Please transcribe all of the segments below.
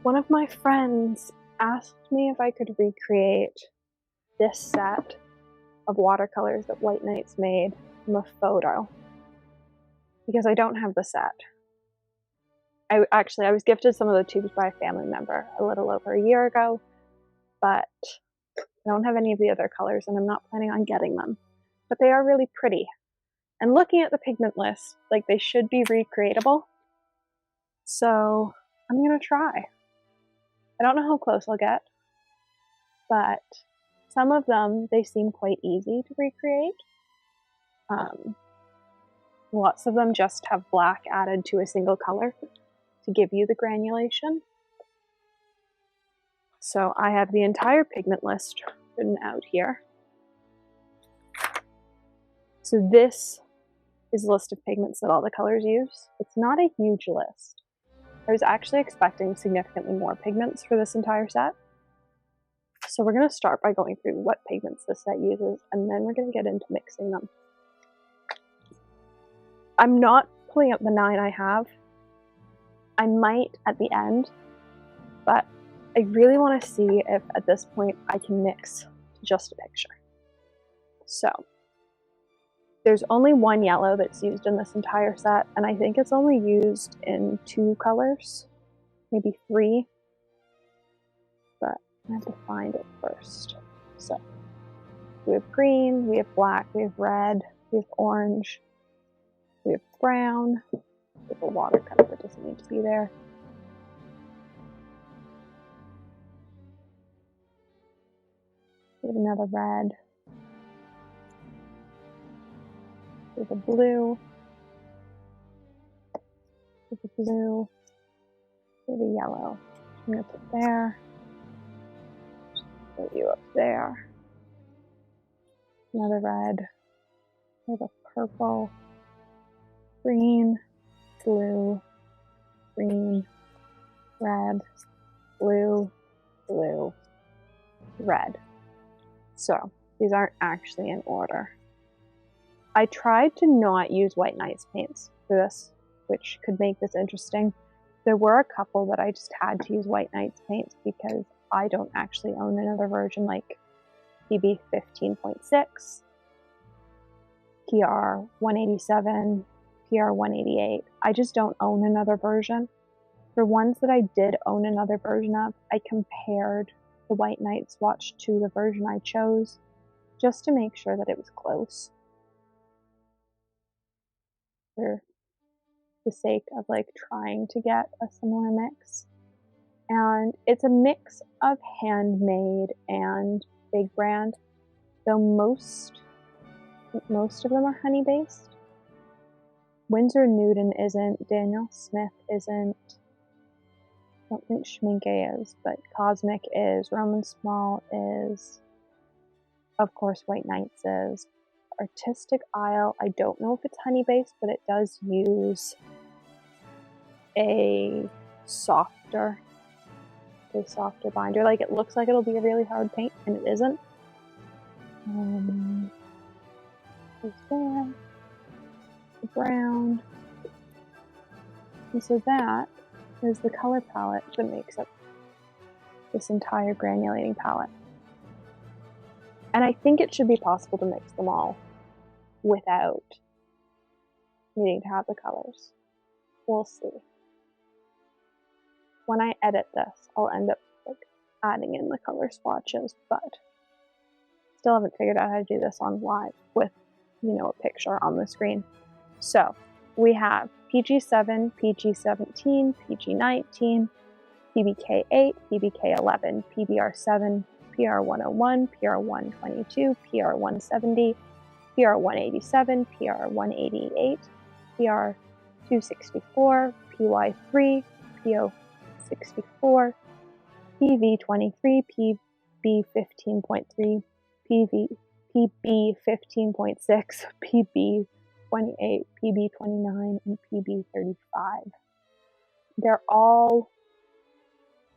One of my friends asked me if I could recreate this set of watercolors that White Nights made from a photo, because I don't have the set. I was gifted some of the tubes by a family member a little over a year ago, but I don't have any of the other colors and I'm not planning on getting them. But they are really pretty. And looking at the pigment list, like, they should be recreatable. So I'm gonna try. I don't know how close I'll get, but some of them, they seem quite easy to recreate. Lots of them just have black added to a single color to give you the granulation. So I have the entire pigment list written out here. So this is a list of pigments that all the colors use. It's not a huge list. I was actually expecting significantly more pigments for this entire set. So we're going to start by going through what pigments this set uses, and then we're going to get into mixing them. I'm not pulling up the 9 I have. I might at the end, but I really want to see if at this point I can mix just a picture. So there's only one yellow that's used in this entire set, and I think it's only used in 2 colors, maybe 3, but I have to find it first. So we have green, we have black, we have red, we have orange, we have brown, we have a watercolor that doesn't need to be there. We have another red. We have a blue. We have a blue. We have a yellow. I'm going to put there. Put you up there. Another red. We have a purple. Green. Blue. Green. Red. Blue. Blue. Red. So these aren't actually in order. I tried to not use White Nights paints for this, which could make this interesting. There were a couple that I just had to use White Nights paints because I don't actually own another version, like PB 15.6, PR 187, PR 188. I just don't own another version. For ones that I did own another version of, I compared the White Night swatch to the version I chose just to make sure that it was close, for the sake of like trying to get a similar mix. And it's a mix of handmade and big brand, though most of them are honey based. Winsor Newton isn't, Daniel Smith isn't, I don't think Schmincke is, but Cosmic is, Szmal is, of course White Nights is. Artistic Isle, I don't know if it's honey based, but it does use a softer binder. Like, it looks like it'll be a really hard paint, and it isn't. There's there, the brown, and so that is the color palette that makes up this entire granulating palette. And I think it should be possible to mix them all without needing to have the colors. We'll see. When I edit this, I'll end up like adding in the color swatches, but still haven't figured out how to do this on live with, you know, a picture on the screen. So we have PG7, PG17, PG19, PBK8, PBK11, PBR7, PR101, PR122, PR170, PR187, PR188, PR264, PY3, PO64, PV23, PB15.3, PB15.6, PB28, PB29, and PB35. They're all,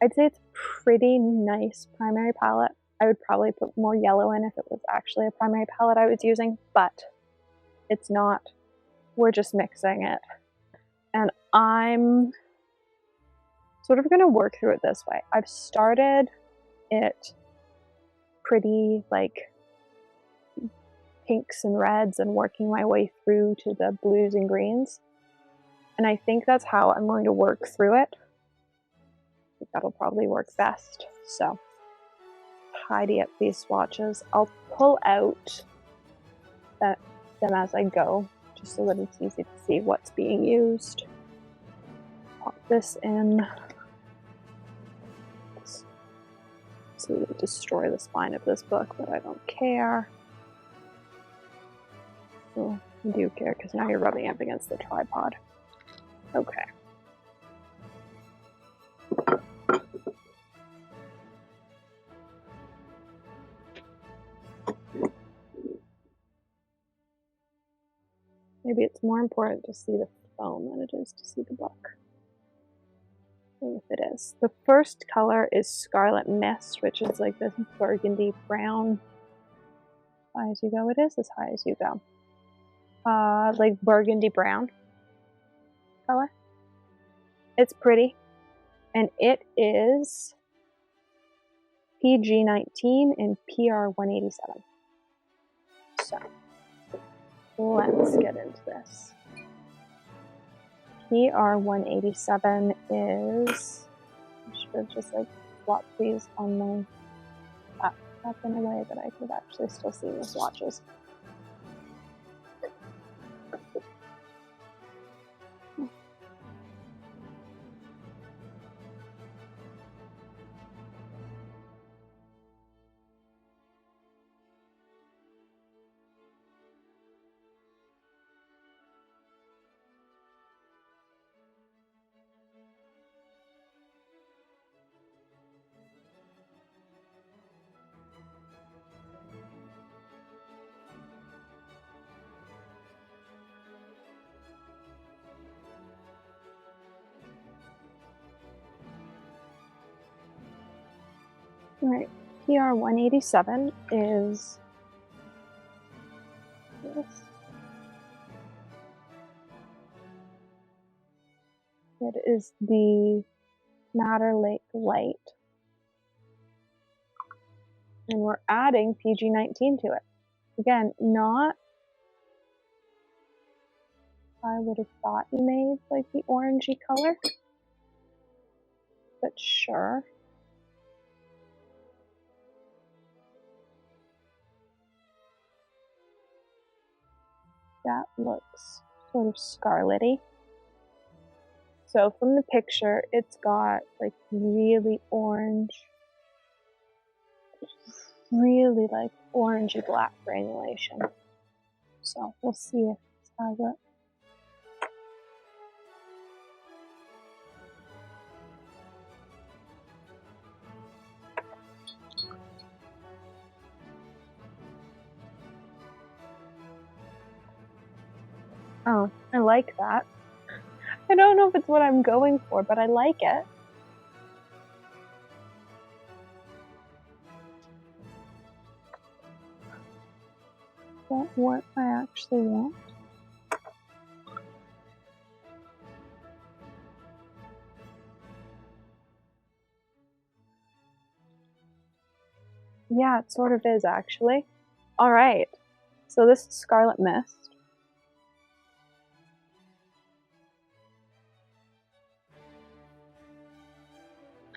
I'd say it's a pretty nice primary palette. I would probably put more yellow in if it was actually a primary palette I was using, but it's not. We're just mixing it. And I'm sort of going to work through it this way. I've started it pretty like pinks and reds and working my way through to the blues and greens. And I think that's how I'm going to work through it. I think that'll probably work best. So, tidy up these swatches. I'll pull out them as I go, just so that it's easy to see what's being used. Pop this in. So we would destroy the spine of this book, but I don't care. Well, I do care because now you're rubbing up against the tripod. Okay. Maybe it's more important to see the foam than it is to see the book. If it is. The first color is Scarlet Mist, which is like this burgundy brown. As high as you go, it is as high as you go. Like burgundy brown color. It's pretty. And it is PG19 and PR187. So, let's get into this. PR187 is, I should have just like swapped these on my laptop in a way that I could actually still see the swatches. Alright, PR187 is this. It is the Madder Lake Light. And we're adding PG19 to it. Again, not I would have thought you made like the orangey color, but sure. That looks sort of scarlety. So from the picture, it's got like really orange, really like orangey black granulation. So we'll see if this has it. Oh, I like that. I don't know if it's what I'm going for, but I like it. Is that what I actually want? Yeah, it sort of is actually. Alright, so this is Scarlet Mist.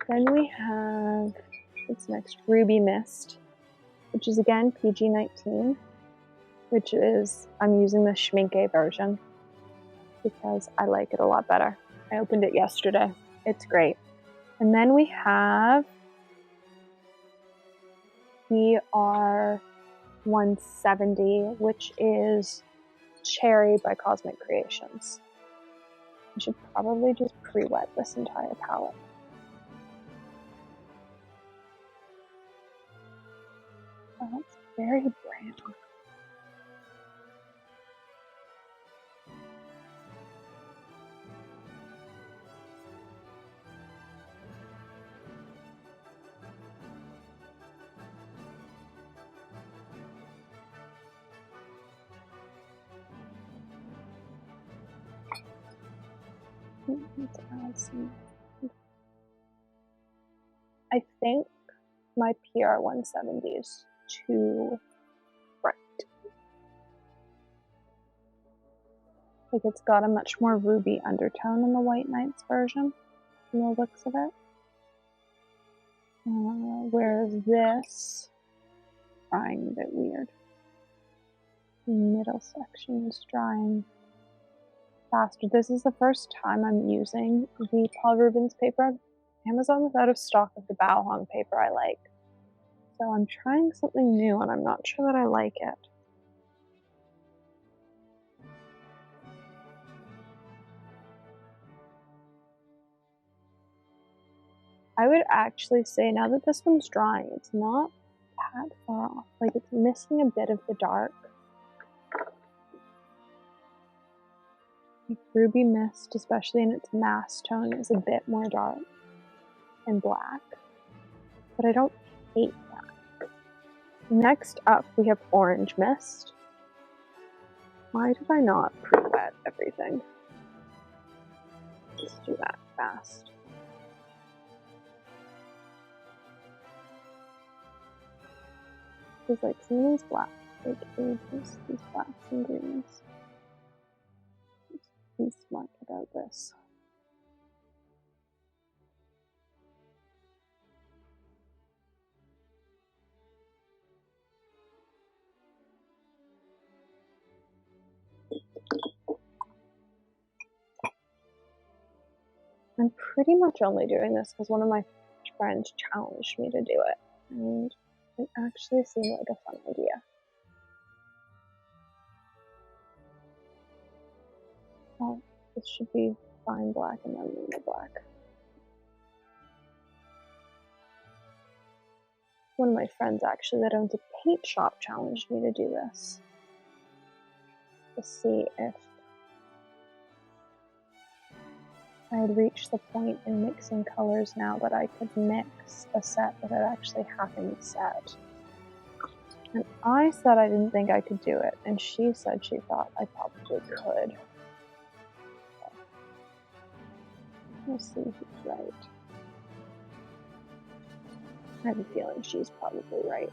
Then we have, what's next, Ruby Mist, which is again PG19, which is, I'm using the Schmincke version because I like it a lot better. I opened it yesterday. It's great. And then we have PR170, which is Cherry by Cosmic Creations. I should probably just pre-wet this entire palette. Oh, that's very brown. Let's add some. I think my PR 170 is too bright. Like it's got a much more ruby undertone in the White Nights version, from the looks of it. Whereas this, drying a bit weird. The middle section is drying faster. This is the first time I'm using the Paul Rubens paper. Amazon was out of stock of the Bao Hong paper I like. So I'm trying something new and I'm not sure that I like it. I would actually say now that this one's drying, it's not that far off. Like it's missing a bit of the dark. Like Ruby Mist, especially in its mass tone, is a bit more dark and black. But I don't hate that. Next up, we have Orange Mist. Why did I not pre-wet everything? Let's do that fast. Because like some of these black, like these blacks and greens. Be smart about this. I'm pretty much only doing this because one of my friends challenged me to do it, and it actually seemed like a fun idea. Oh, this should be fine black and then Luna black. One of my friends actually that owns a paint shop challenged me to do this. To see if I had reached the point in mixing colors now that I could mix a set without actually having the set. And I said I didn't think I could do it, and she said she thought I probably could. We'll see who's right. I have a feeling she's probably right.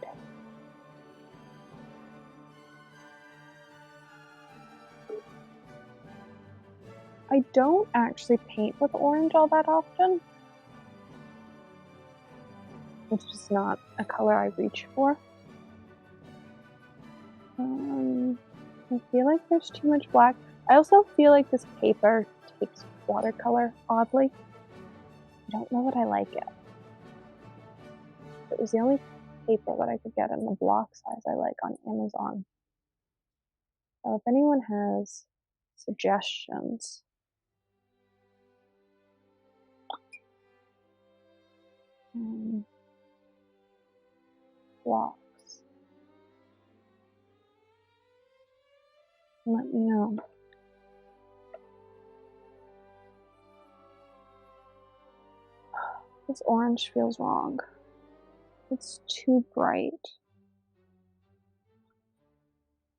I don't actually paint with orange all that often. It's just not a color I reach for. I feel like there's too much black. I also feel like this paper takes watercolor oddly. I don't know that I like it. It was the only paper that I could get in the block size I like on Amazon. So if anyone has suggestions, blocks, let me know. This orange feels wrong. It's too bright.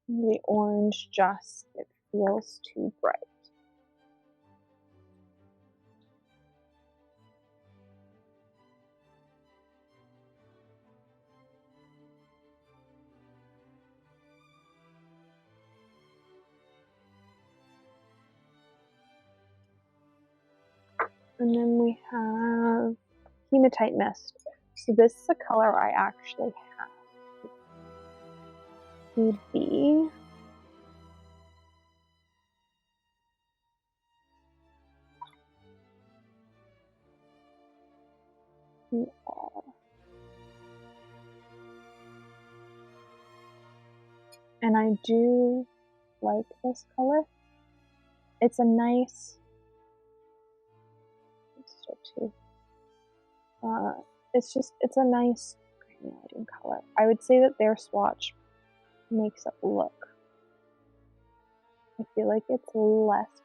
The orange it feels too bright. And then we have Hematite Mist. So this is a color I actually have. Would be and I do like this color. It's a nice, it's a nice granulating color. I would say that their swatch makes it look. I feel like it's less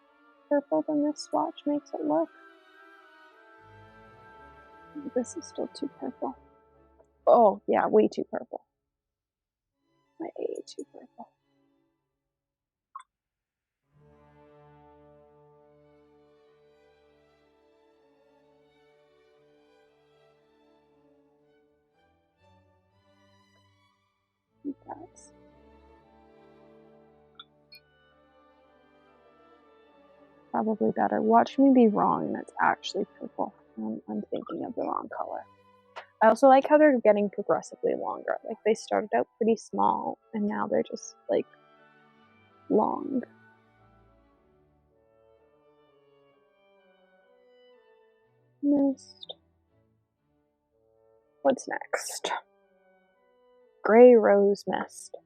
purple than this swatch makes it look. This is still too purple. Oh yeah, way too purple. Way too purple. that's probably better. Watch me be wrong and it's actually purple. I'm thinking of the wrong color. I also like how they're getting progressively longer. Like they started out pretty small and now they're just like long. Mist. What's next? Gray Rose Mist.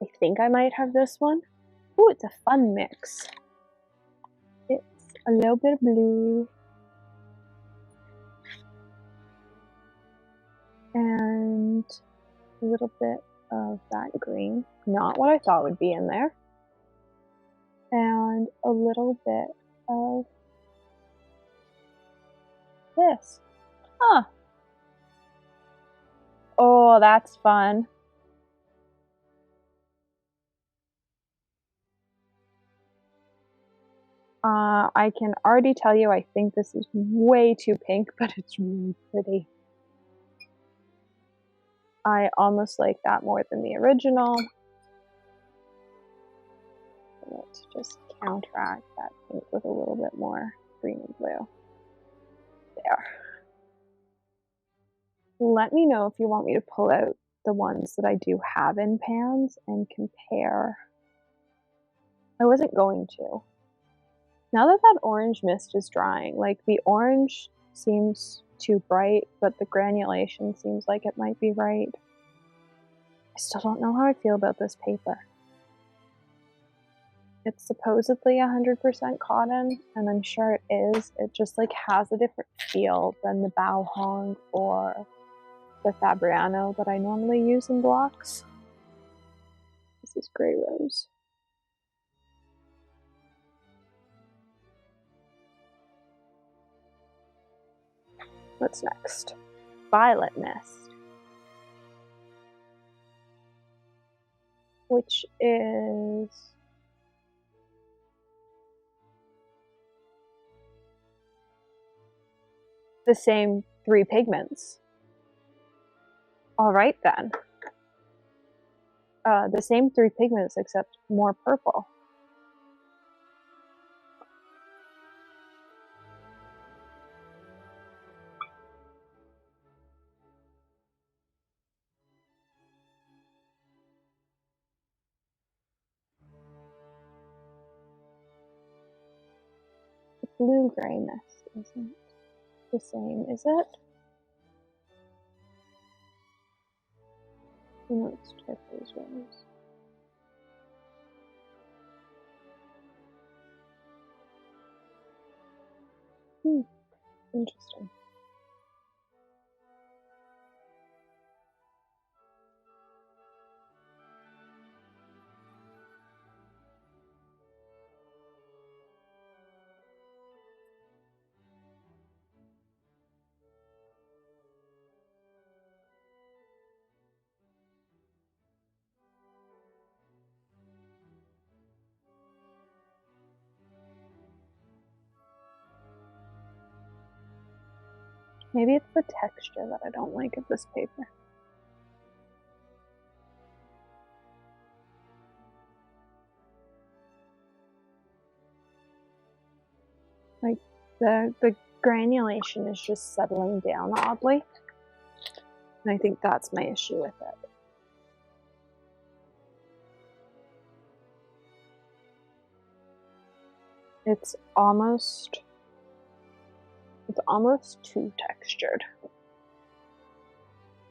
I think I might have this one. Ooh, it's a fun mix. It's a little bit of blue. And a little bit of that green. Not what I thought would be in there. And a little bit of this. Huh. Oh, that's fun. I can already tell you I think this is way too pink, but it's really pretty. I almost like that more than the original. Let's just counteract that pink with a little bit more green and blue. There. Let me know if you want me to pull out the ones that I do have in pans and compare. I wasn't going to. Now that that orange mist is drying, like the orange seems too bright, but the granulation seems like it might be right. I still don't know how I feel about this paper. It's supposedly 100% cotton, and I'm sure it is. It just like has a different feel than the Bao Hong or the Fabriano that I normally use in blocks. This is Gray Rose. What's next? Violet Mist, which is the same 3 pigments. All right then. The same 3 pigments except more purple. The blue-gray mist isn't the same, is it? No, it's turquoise rose. Interesting. Maybe it's the texture that I don't like of this paper. Like the granulation is just settling down oddly. And I think that's my issue with it. It's almost too textured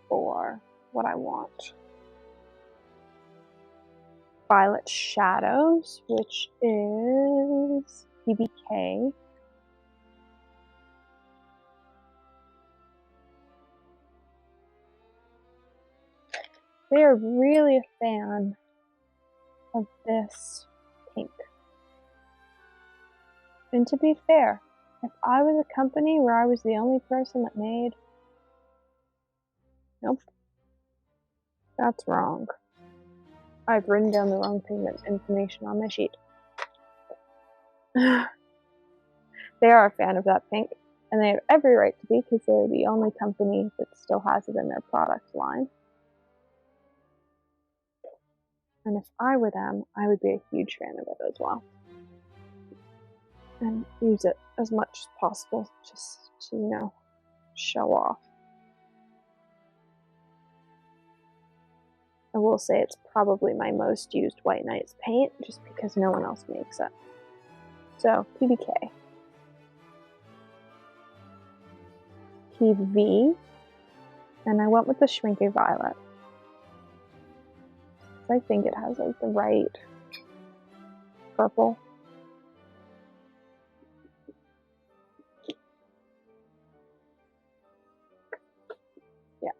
for what I want. Violet Shadows, which is PBK. They are really a fan of this pink. And to be fair, if I was a company where I was the only person that made... Nope. That's wrong. I've written down the wrong pigment information on my sheet. They are a fan of that pink, and they have every right to be because they're the only company that still has it in their product line. And if I were them, I would be a huge fan of it as well. And use it as much as possible just to, you know, show off. I will say it's probably my most used White Nights paint just because no one else makes it. So, PBK. PV. And I went with the Schmincke Violet. I think it has like the right purple. Yeah.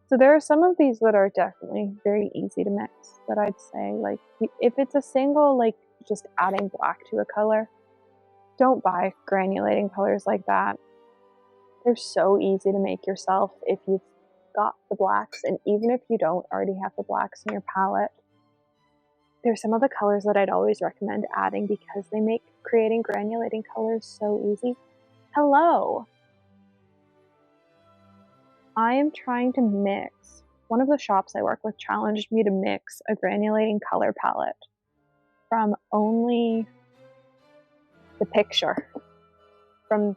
So there are some of these that are definitely very easy to mix, that I'd say, like, if it's a single, like, just adding black to a color, don't buy granulating colors like that. They're so easy to make yourself if you've got the blacks, and even if you don't already have the blacks in your palette, there's some of the colors that I'd always recommend adding because they make creating granulating colors so easy. Hello! I am trying to mix. One of the shops I work with challenged me to mix a granulating color palette from only the picture from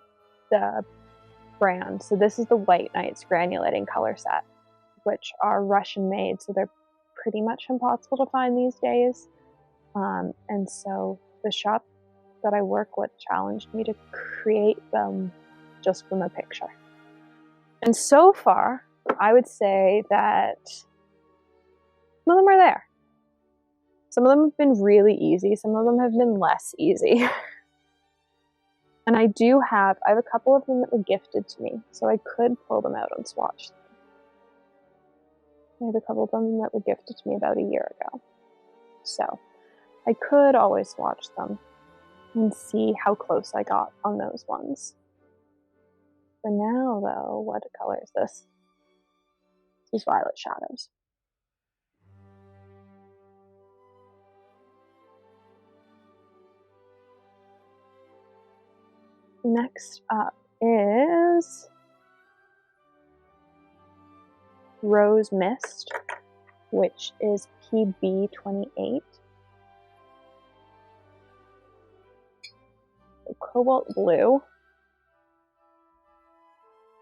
the brand. So this is the White Nights granulating color set, which are Russian made, so they're pretty much impossible to find these days. And so the shop that I work with challenged me to create them just from a picture. And so far, I would say that some of them are there. Some of them have been really easy. Some of them have been less easy. And I have a couple of them that were gifted to me, so I could pull them out and swatch them. I have a couple of them that were gifted to me about a year ago. So I could always swatch them and see how close I got on those ones. For now, though, what color is this? These Violet Shadows. Next up is Rose Mist, which is PB28. Cobalt Blue.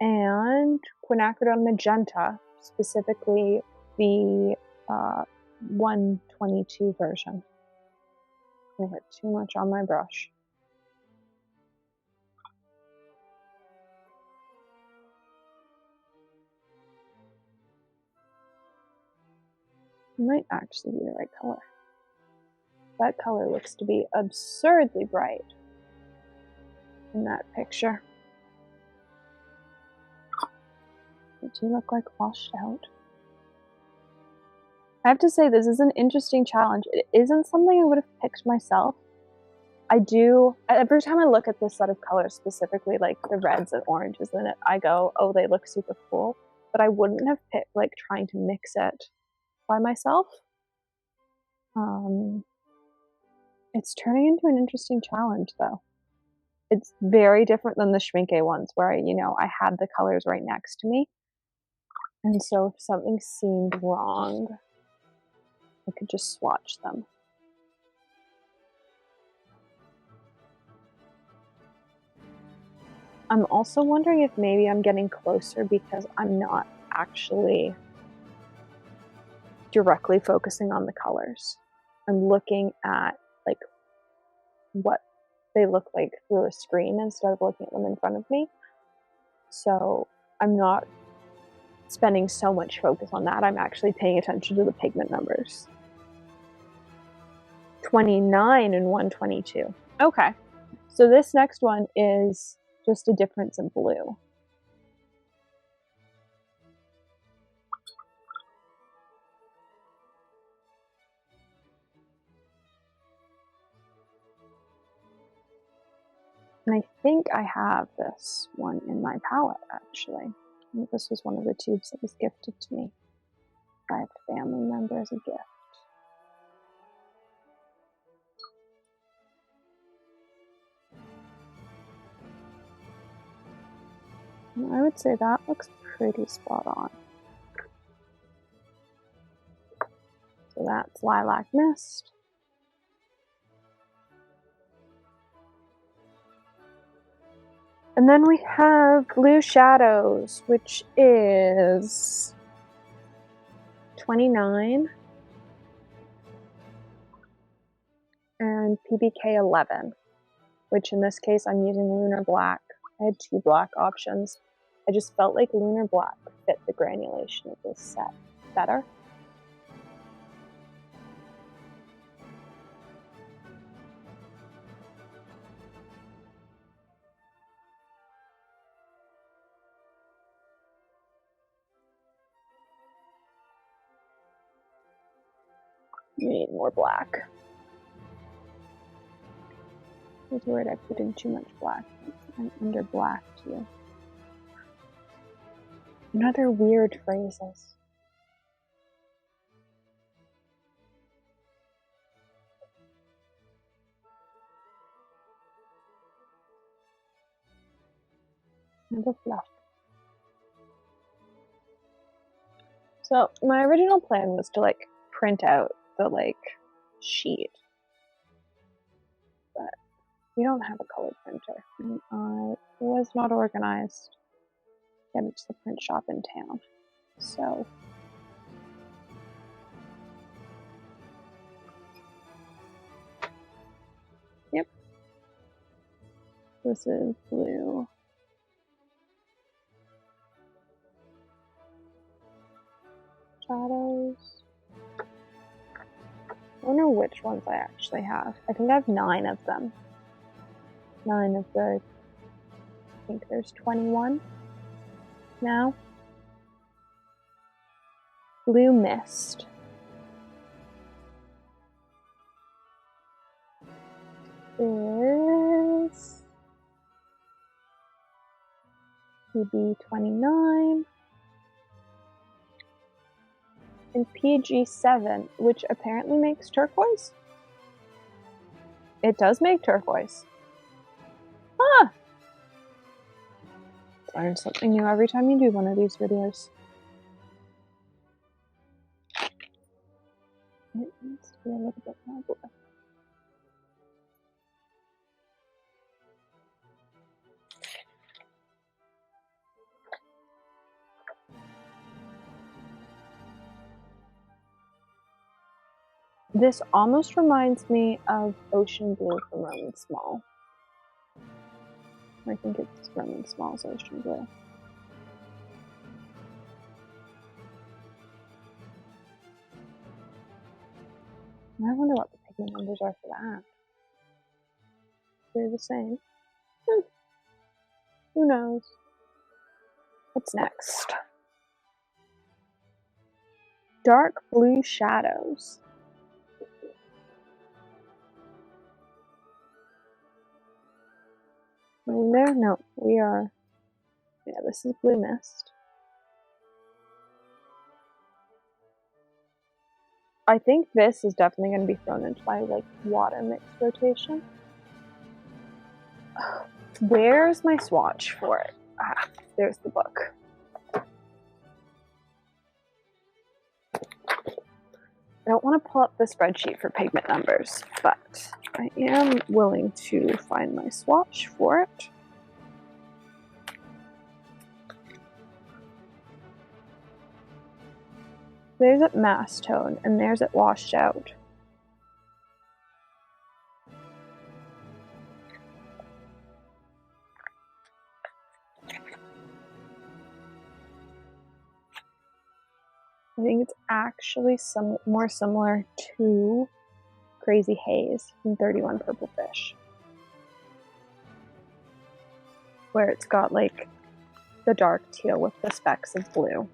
And Quinacridone Magenta, specifically the 122 version. I hit too much on my brush. It might actually be the right color. That color looks to be absurdly bright in that picture. They do look like washed out. I have to say, this is an interesting challenge. It isn't something I would have picked myself. Every time I look at this set of colors, specifically like the reds and oranges in it, I go, oh, they look super cool. But I wouldn't have picked, like, trying to mix it by myself. It's turning into an interesting challenge, though. It's very different than the Schmincke ones, where, you know, I had the colors right next to me. And so if something seemed wrong, I could just swatch them. I'm also wondering if maybe I'm getting closer because I'm not actually directly focusing on the colors. I'm looking at, like, what they look like through a screen instead of looking at them in front of me. So I'm not spending so much focus on that. I'm actually paying attention to the pigment numbers. 29 and 122. Okay, so this next one is just a difference in blue. And I think I have this one in my palette, actually. I think this was one of the tubes that was gifted to me by a family member as a gift. And I would say that looks pretty spot on. that's Lilac Mist. And then we have Blue Shadows, which is 29. And PBK 11, which in this case I'm using Lunar Black. I had 2 black options. I just felt like Lunar Black fit the granulation of this set better. You need more black. That's weird, I put in too much black. I'm under black too. Another weird phrases. Never fluff. So my original plan was to like print out the like sheet, but we don't have a color printer, and I was not organized. Get it to the print shop in town, so yep. This is blue. Shadows. I wonder which ones I actually have. I think I have 9 of them. 9 of the, I think there's 21 now. Blue Mist. Is PB29. And PG7, which apparently makes turquoise. It does make turquoise. Ah! Learn something new every time you do one of these videos. It needs to be a little bit more blue. This almost reminds me of Ocean Blue from Szmal. I think it's Szmal's Ocean Blue. I wonder what the pigment numbers are for that. They're the same. Who knows? What's next? Dark Blue Shadows. There? No, we are. Yeah, this is Blue Mist. I think this is definitely going to be thrown into my like water mix rotation. Where's my swatch for it? Ah, there's the book. I don't want to pull up the spreadsheet for pigment numbers, but I am willing to find my swatch for it. There's at mass tone, and there's at washed out. I think it's actually more similar to Crazy Haze from 31 Purple Fish, where it's got like the dark teal with the specks of blue.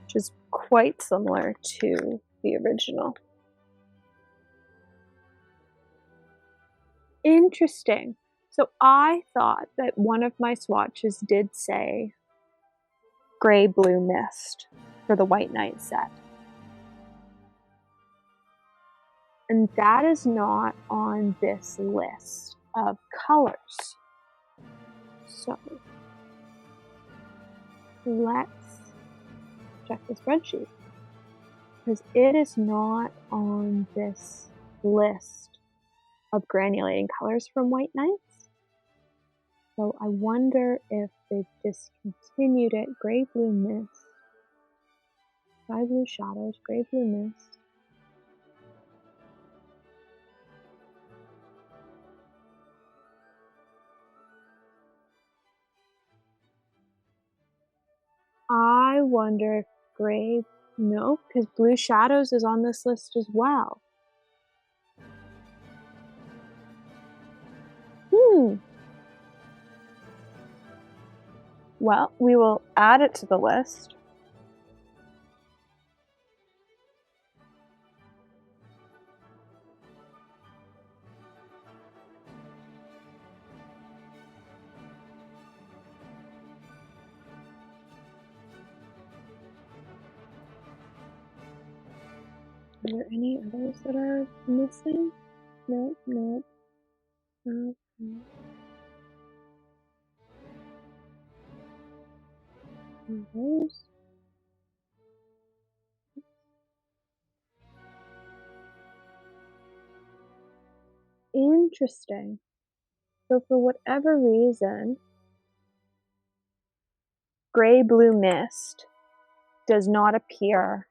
Which is quite similar to the original. Interesting. So I thought that one of my swatches did say Gray Blue Mist for the White Knight set. And that is not on this list of colors. So let's check the spreadsheet, because it is not on this list of granulating colors from White Nights. So I wonder if they've discontinued it. Gray Blue Mist, Sky Blue Shadows, Gray Blue Mist. I wonder if no, because Blue Shadows is on this list as well. Well, we will add it to the list. Are there any others that are missing? No, no. Okay. Those. Interesting. So for whatever reason, Gray Blue Mist does not appear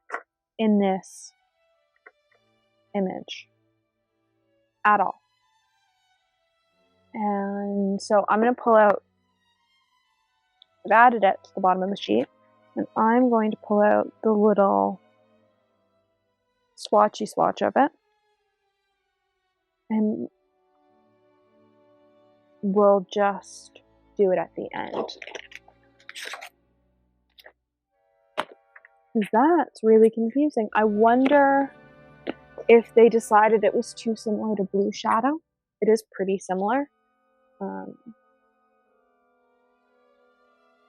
in this image at all. And so I'm going to pull out, I've added it to the bottom of the sheet, and I'm going to pull out the little swatchy swatch of it, and we'll just do it at the end. Because that's really confusing. I wonder if they decided it was too similar to Blue Shadow. It is pretty similar.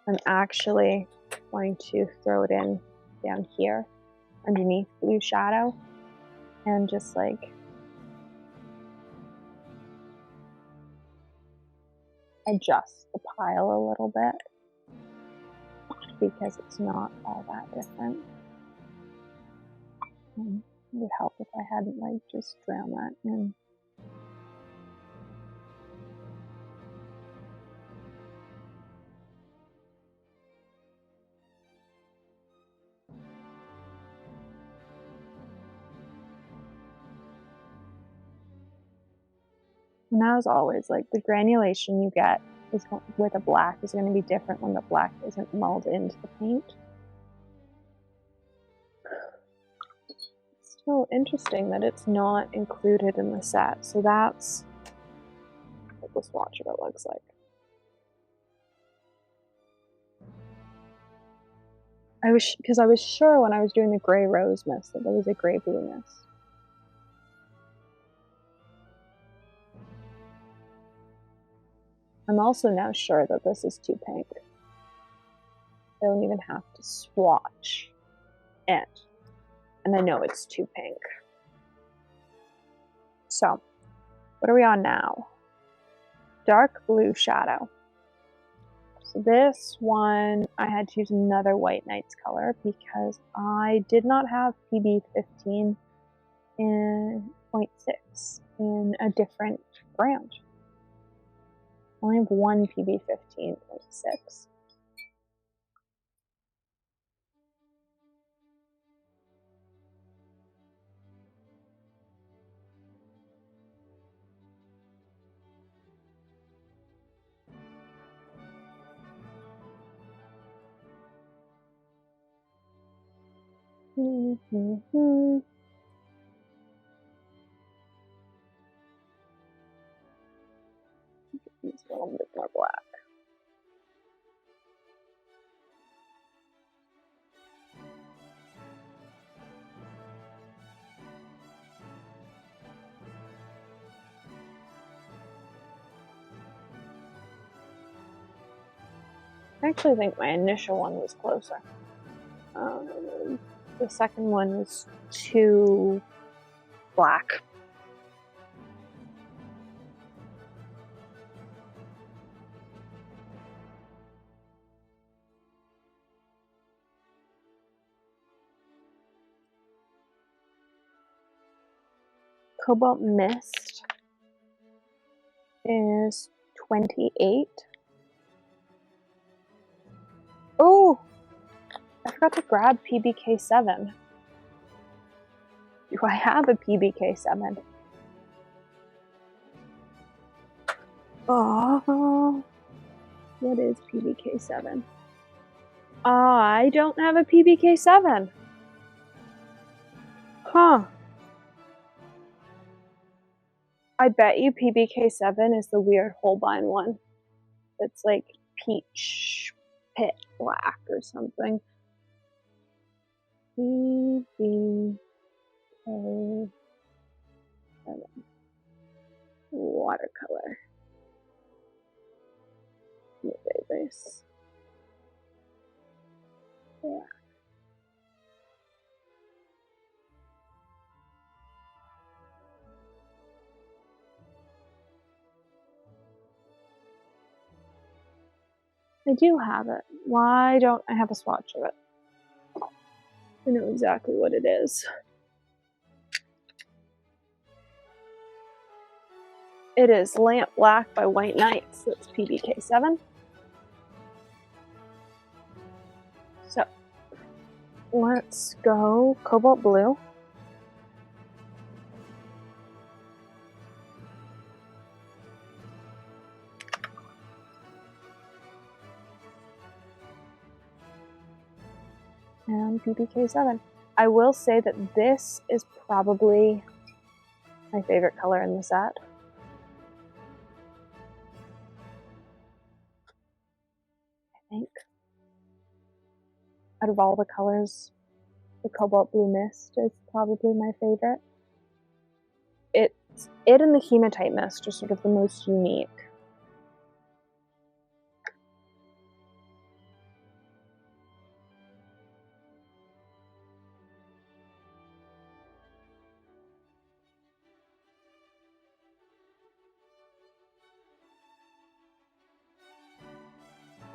I'm actually going to throw it in down here underneath Blue Shadow and just like adjust the pile a little bit, because it's not all that different. It would help if I hadn't like just drowned that in. And as always, like the granulation you get is with a black is going to be different when the black isn't mulled into the paint. It's still interesting that it's not included in the set. So that's what the swatch of it looks like. Because I was sure when I was doing the Gray Rose Mist that there was a Gray Blue Mist. I'm also now sure that this is too pink. I don't even have to swatch it, and I know it's too pink. So, what are we on now? Dark Blue Shadow. So this one, I had to use another White Nights color because I did not have PB15 in 0.6 in a different brand. I only have one PB15.6. Use a little bit more black. I actually think my initial one was closer. The second one was too black. Cobalt Mist is 28. Oh, I forgot to grab PBK7. Do I have a PBK7? Oh, what is PBK7? I don't have a PBK7. Huh. I bet you PBK7 is the weird Holbein one. It's like peach pit black or something. PBK7. Watercolor. Base. Black. I do have it. Why don't I have a swatch of it? I know exactly what it is. It is Lamp Black by White Knights. That's PBK7. So, let's go Cobalt Blue. And PBK7. I will say that this is probably my favorite color in the set. I think. Out of all the colors, the Cobalt Blue Mist is probably my favorite. It and the Hematite Mist are sort of the most unique.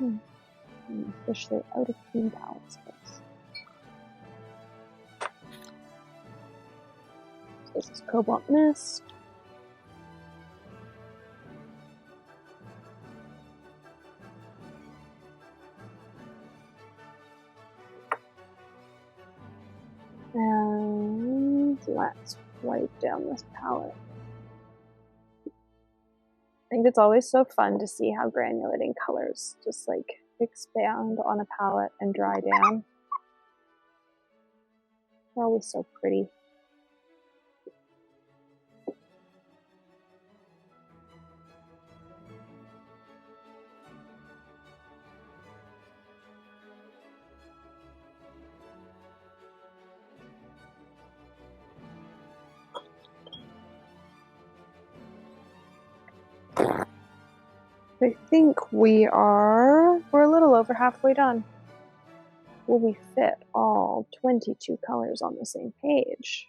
I'm officially out of clean palette space. So this is Cobalt Mist. And let's wipe down this palette. I think it's always so fun to see how granulating colors just like expand on a palette and dry down. They're always so pretty. I think we're a little over halfway done. Will we fit all 22 colors on the same page?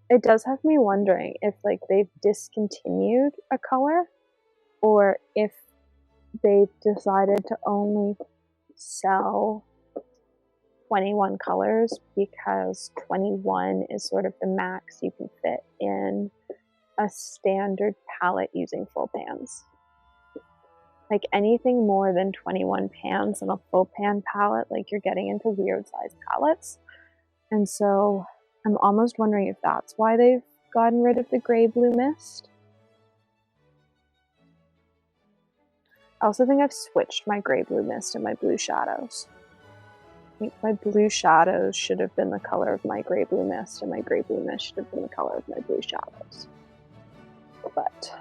It does have me wondering if like they've discontinued a color or if they decided to only sell 21 colors because 21 is sort of the max you can fit in a standard palette using full pans. Like anything more than 21 pans in a full pan palette, like you're getting into weird sized palettes. And so I'm almost wondering if that's why they've gotten rid of the gray blue mist. I also think I've switched my gray blue mist and my blue shadows. I think my blue shadows should have been the color of my gray blue mist and my gray blue mist should have been the color of my blue shadows. But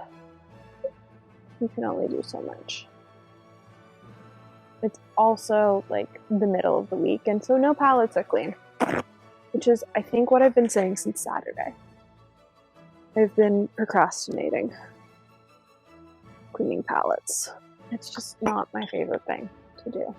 you can only do so much. It's also like the middle of the week, and so no palettes are clean, which is, I think, what I've been saying since Saturday. I've been procrastinating cleaning palettes. It's just not my favorite thing to do.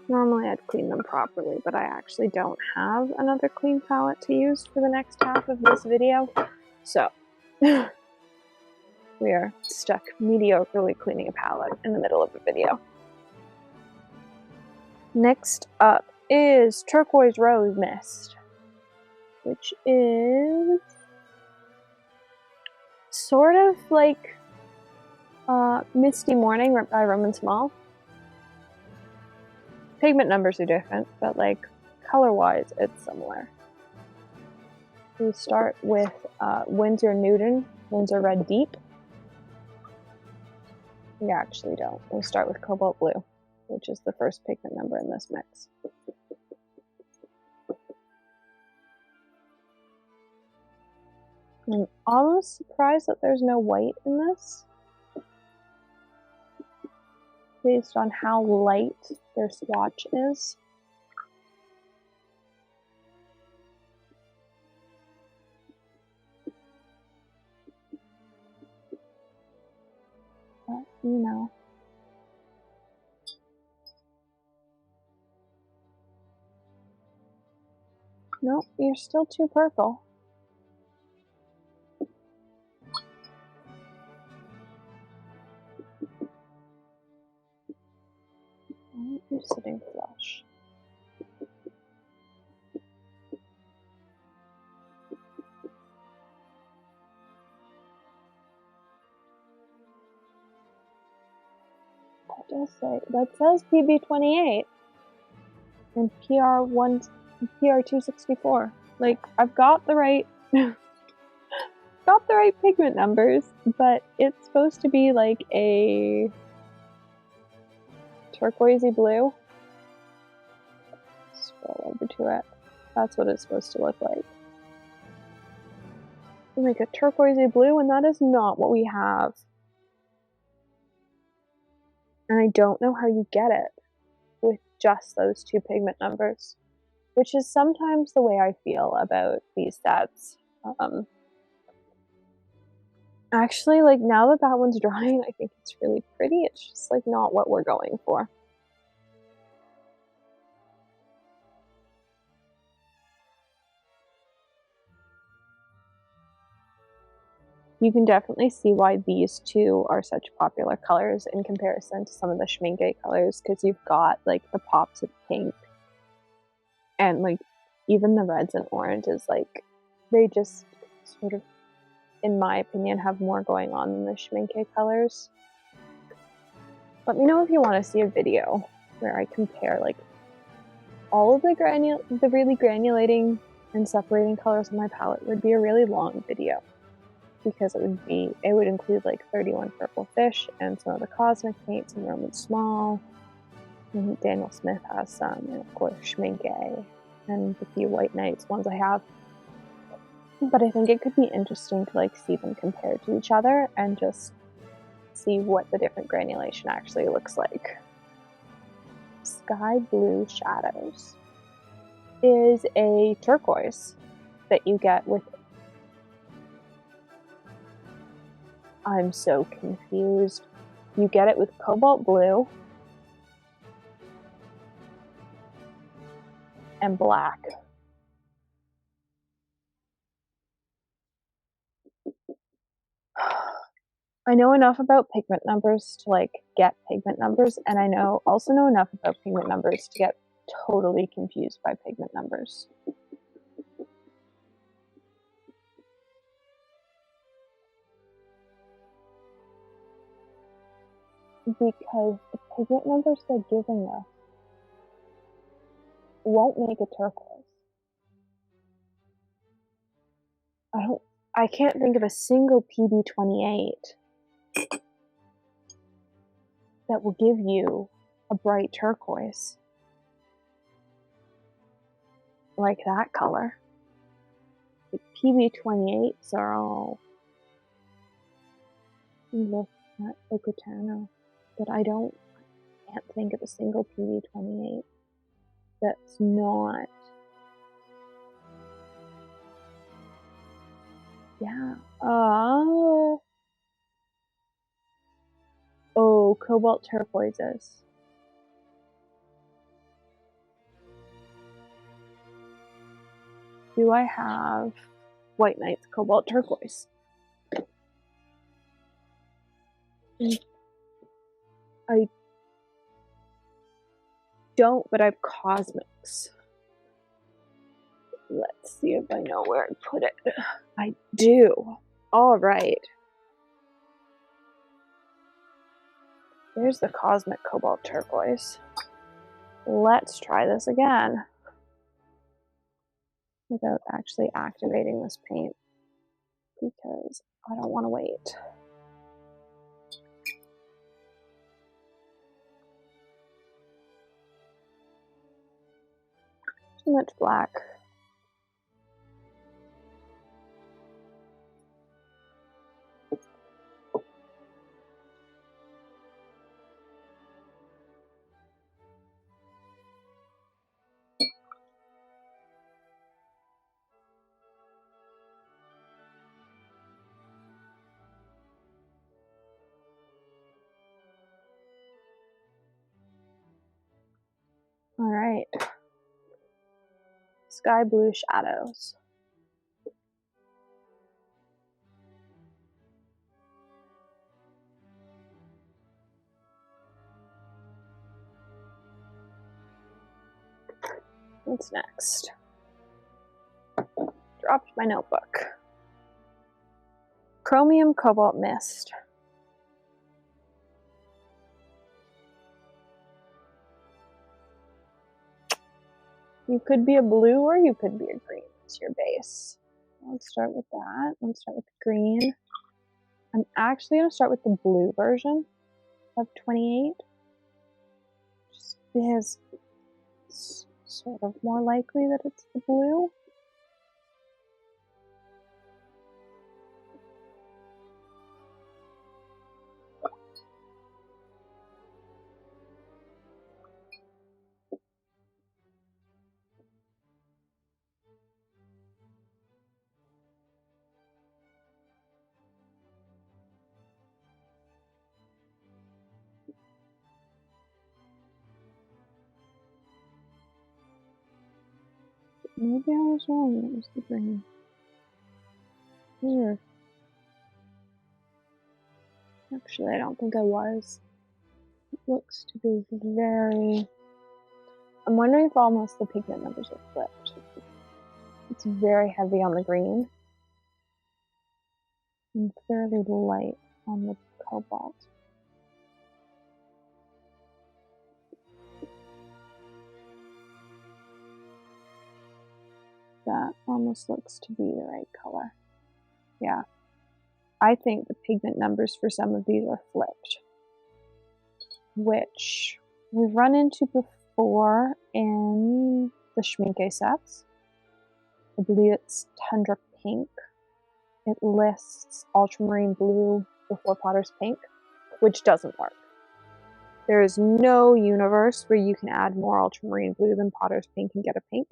Normally I'd clean them properly, but I actually don't have another clean palette to use for the next half of this video, so we are stuck mediocrely cleaning a palette in the middle of a video. Next up is Turquoise Rose Mist, which is sort of like Misty Morning by Szmal. Pigment numbers are different, but like color-wise, it's similar. We start with Winsor Newton, Winsor Red Deep. We actually don't. We start with Cobalt Blue, which is the first pigment number in this mix. I'm almost surprised that there's no white in this, based on how light their swatch is. But, you know. Nope, you're still too purple. You're sitting flush. That does say, that says PB28 and PR264. Like, I've got the right pigment numbers, but it's supposed to be like a turquoisey blue. Scroll over to it. That's what it's supposed to look like. Like a turquoisey blue, and that is not what we have. And I don't know how you get it with just those two pigment numbers, which is sometimes the way I feel about these sets. Actually, like, now that that one's drying, I think it's really pretty. It's just, like, not what we're going for. You can definitely see why these two are such popular colors in comparison to some of the Schmincke colors, because you've got, like, the pops of pink, and, like, even the reds and oranges, like, they just sort of, in my opinion, have more going on than the Schmincke colors. Let me know if you want to see a video where I compare, like, all of the really granulating and separating colors in my palette. It would be a really long video, because it would include like 31 purple fish and some of the cosmic paints and Roman Szmal. And Daniel Smith has some, and of course Schmincke, and the few White Knights ones I have. But I think it could be interesting to like see them compared to each other and just see what the different granulation actually looks like. Sky Blue Shadows is a turquoise that you get with... I'm so confused. You get it with Cobalt Blue and black. I know enough about pigment numbers to like get pigment numbers, and I also know enough about pigment numbers to get totally confused by pigment numbers. Because the pigment numbers they're giving us won't make a turquoise. I can't think of a single PB28 that will give you a bright turquoise like that color. The PB28s are all look at Ocotano, but I can't think of a single PB28 that's not. Yeah. Oh, Cobalt turquoises. Do I have White Knight's Cobalt Turquoise? I don't, but I have Cosmics. Let's see if I know where I put it. I do. All right. There's the Cosmic Cobalt Turquoise. Let's try this again without actually activating this paint because I don't want to wait. Too much black. All right. Sky blue shadows. What's next? Dropped my notebook. Chromium Cobalt Mist. You could be a blue or you could be a green as your base. Let's start with that. Let's start with the green. I'm actually going to start with the blue version of 28. Just because it's sort of more likely that it's the blue. Maybe I was wrong, it was the green. Here. Actually, I don't think I was. It looks to be very... I'm wondering if almost the pigment numbers are flipped. It's very heavy on the green. And fairly light on the cobalt. That almost looks to be the right color. Yeah. I think the pigment numbers for some of these are flipped, which we've run into before in the Schmincke sets. I believe it's Tundra Pink. It lists Ultramarine Blue before Potter's Pink, which doesn't work. There is no universe where you can add more Ultramarine Blue than Potter's Pink and get a pink.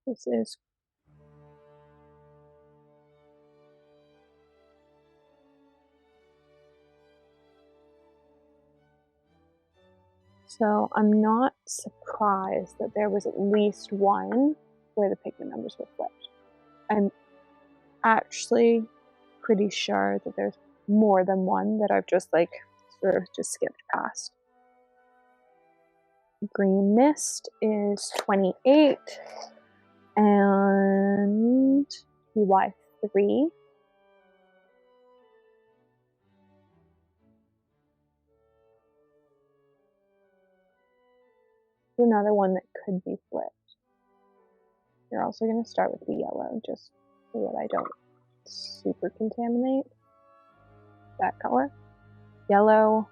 This is so I'm not surprised that there was at least one where the pigment numbers were flipped. I'm actually pretty sure that there's more than one that I've just like sort of just skipped past. Green Mist is 28 and PY3. Another one that could be flipped. You're also going to start with the yellow just so that I don't super contaminate that color. Yellow,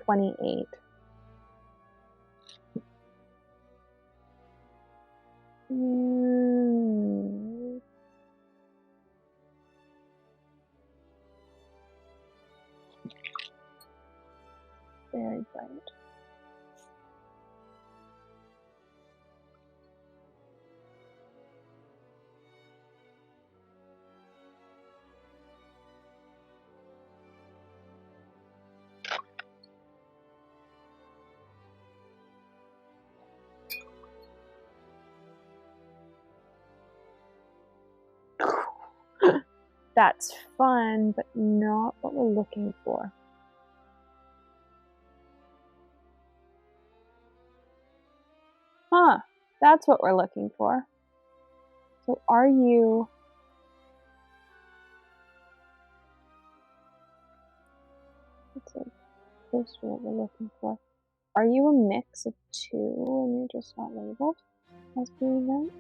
28. Very bright. That's fun, but not what we're looking for. Huh, that's what we're looking for. So are you... That's close to what we're looking for. Are you a mix of two and you're just not labeled as being that?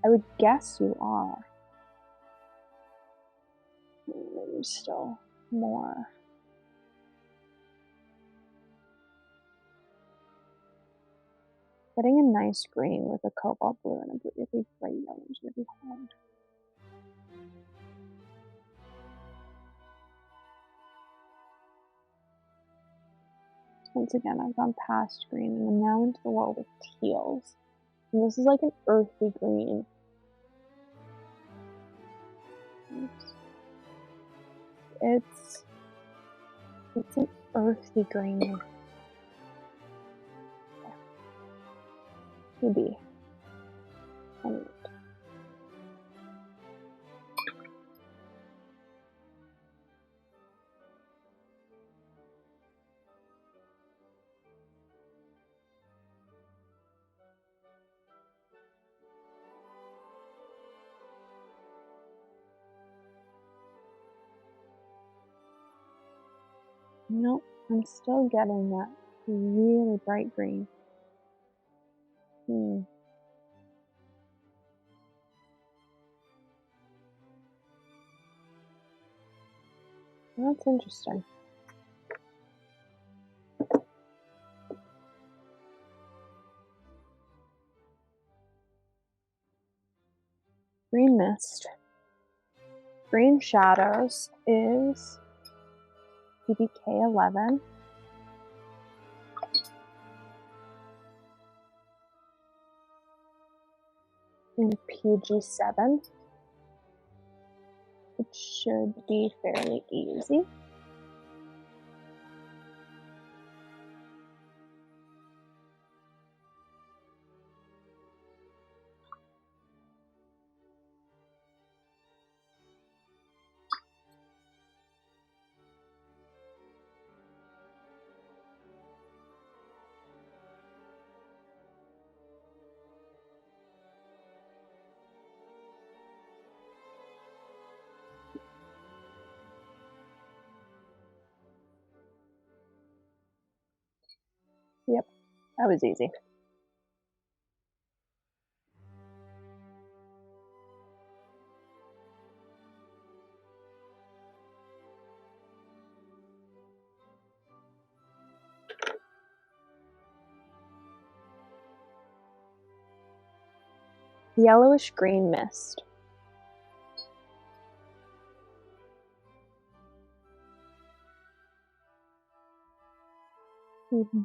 I would guess you are. There's still more. Getting a nice green with a cobalt blue and a really bright yellow is going to be hard. Once again, I've gone past green and I'm now into the world of teals. And this is like an earthy green. It's an earthy green. Maybe. Nope, I'm still getting that really bright green. That's interesting. Green Mist. Green Shadows is PBK 11. And PG 7. It should be fairly easy. Yep, that was easy. Yellowish green mist.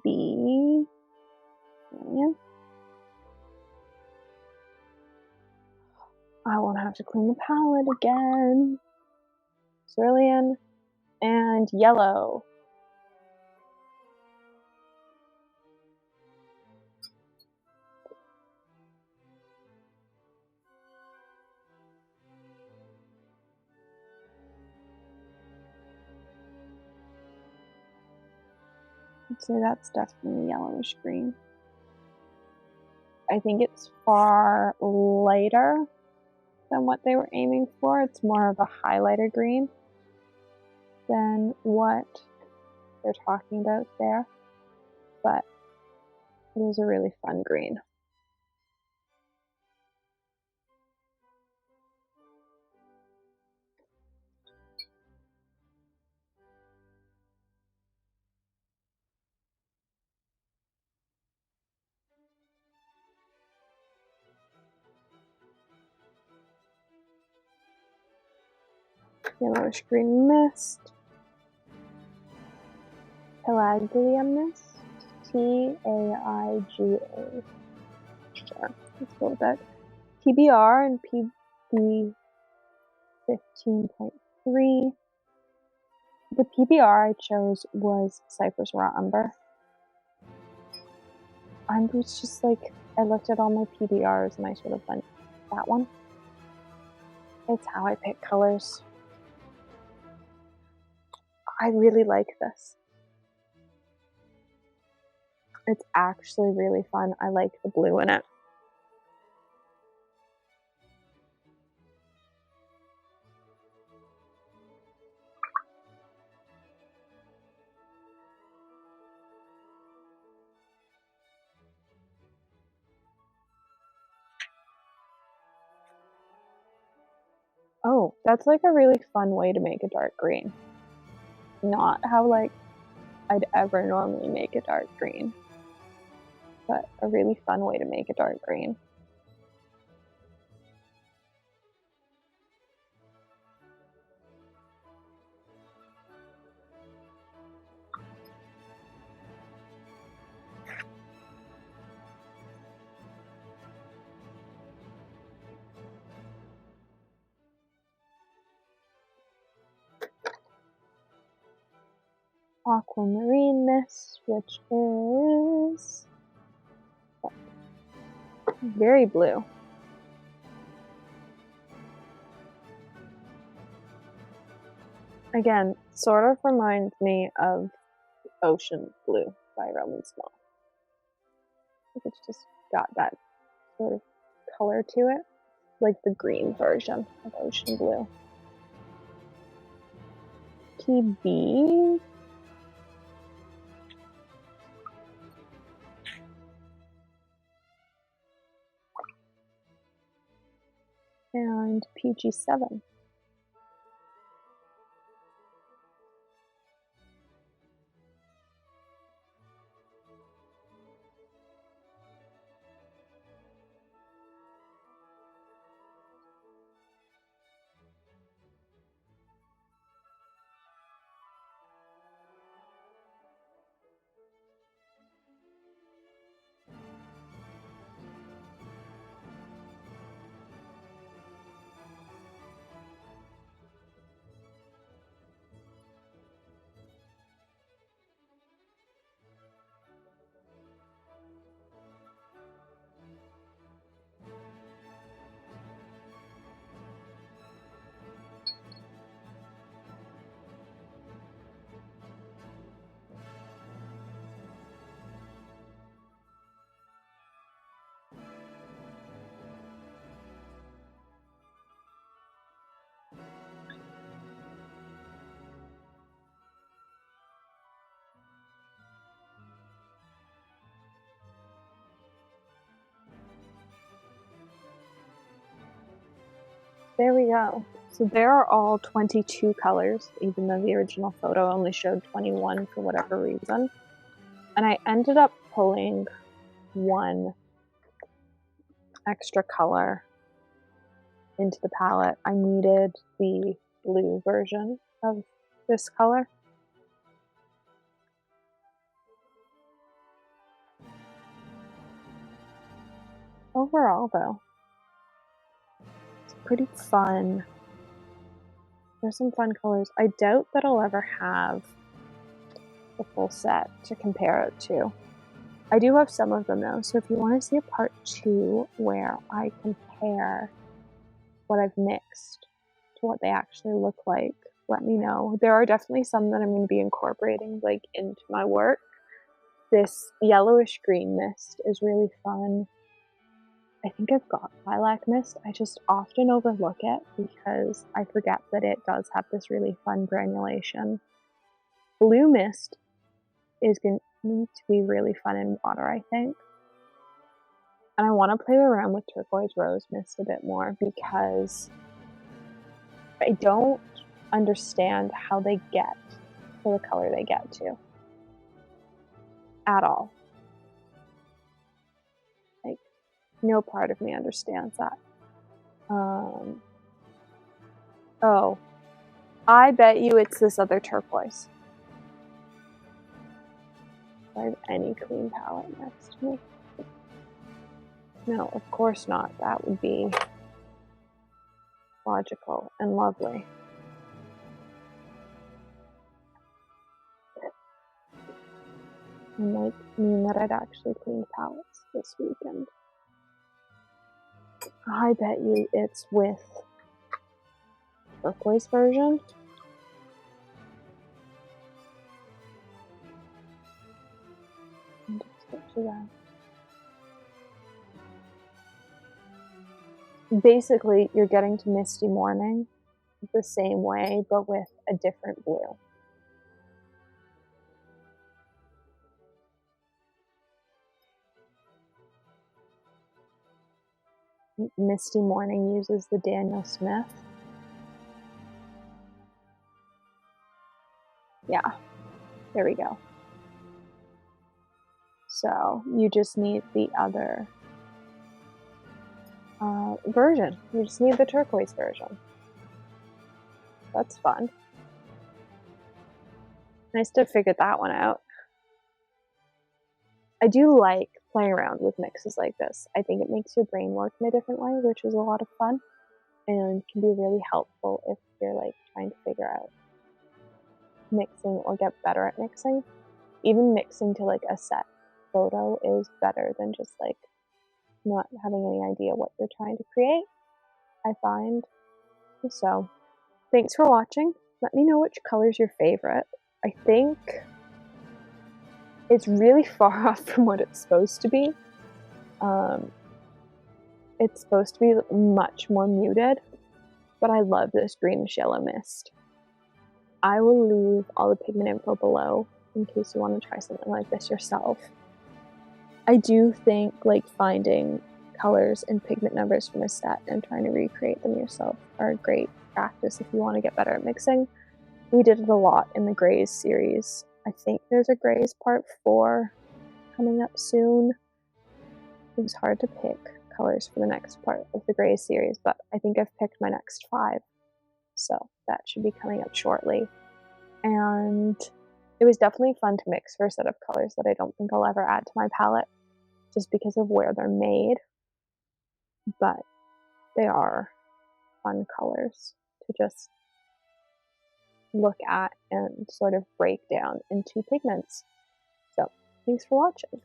B. Brilliant. I won't have to clean the palette again. Cerulean and yellow. I'd say that's definitely yellowish green. I think it's far lighter than what they were aiming for. It's more of a highlighter green than what they're talking about there, but it is a really fun green. Yellowish green mist. Pelaglia mist. T-A-I-G-A. Sure, let's go with that. PBR and PB 15.3. The PBR I chose was Cypress Raw Umber. I was just like, I looked at all my PBRs and I sort of went, that one. It's how I pick colors. I really like this. It's actually really fun. I like the blue in it. Oh, that's like a really fun way to make a dark green. Not how like I'd ever normally make a dark green, but a really fun way to make a dark green. Aquamarine Mist, which is very blue. Again, sort of reminds me of Ocean Blue by Szmal. It's just got that sort of color to it, like the green version of Ocean Blue. TB. And PG7. There we go. So there are all 22 colors, even though the original photo only showed 21 for whatever reason. And I ended up pulling one extra color into the palette. I needed the blue version of this color. Overall, though, it's pretty fun. There's some fun colors. I doubt that I'll ever have the full set to compare it to. I do have some of them though, so if you want to see a part 2 where I compare what I've mixed to what they actually look like, let me know. There are definitely some that I'm going to be incorporating like into my work. This yellowish green mist is really fun. I think I've got Lilac Mist. I just often overlook it because I forget that it does have this really fun granulation. Blue Mist is going to be really fun in water, I think. And I want to play around with Turquoise Rose Mist a bit more because I don't understand how they get to the color they get to at all. Like, no part of me understands that. Oh, I bet you it's this other turquoise. Do I have any clean palette next to me? No, of course not. That would be logical and lovely. It might mean that I'd actually cleaned palettes this weekend. I bet you it's with turquoise version. to that. Basically, you're getting to Misty Morning the same way, but with a different blue. Misty Morning uses the Daniel Smith. Yeah, there we go. So you just need the other version. You just need the turquoise version. That's fun. Nice to figure that one out. I do like playing around with mixes like this. I think it makes your brain work in a different way, which is a lot of fun and can be really helpful if you're like trying to figure out mixing or get better at mixing. Even mixing to like a set photo is better than just like not having any idea what you're trying to create, I find. So thanks for watching. Let me know which color's your favorite. I think it's really far off from what it's supposed to be. It's supposed to be much more muted, but I love this greenish yellow mist. I will leave all the pigment info below in case you want to try something like this yourself. I do think like finding colors and pigment numbers from a set and trying to recreate them yourself are a great practice if you want to get better at mixing. We did it a lot in the Grays series. I think there's a Grays part 4 coming up soon. It was hard to pick colors for the next part of the Grays series, but I think I've picked my next 5. So that should be coming up shortly. And it was definitely fun to mix for a set of colors that I don't think I'll ever add to my palette just because of where they're made. But they are fun colors to just look at and sort of break down into pigments. So thanks for watching.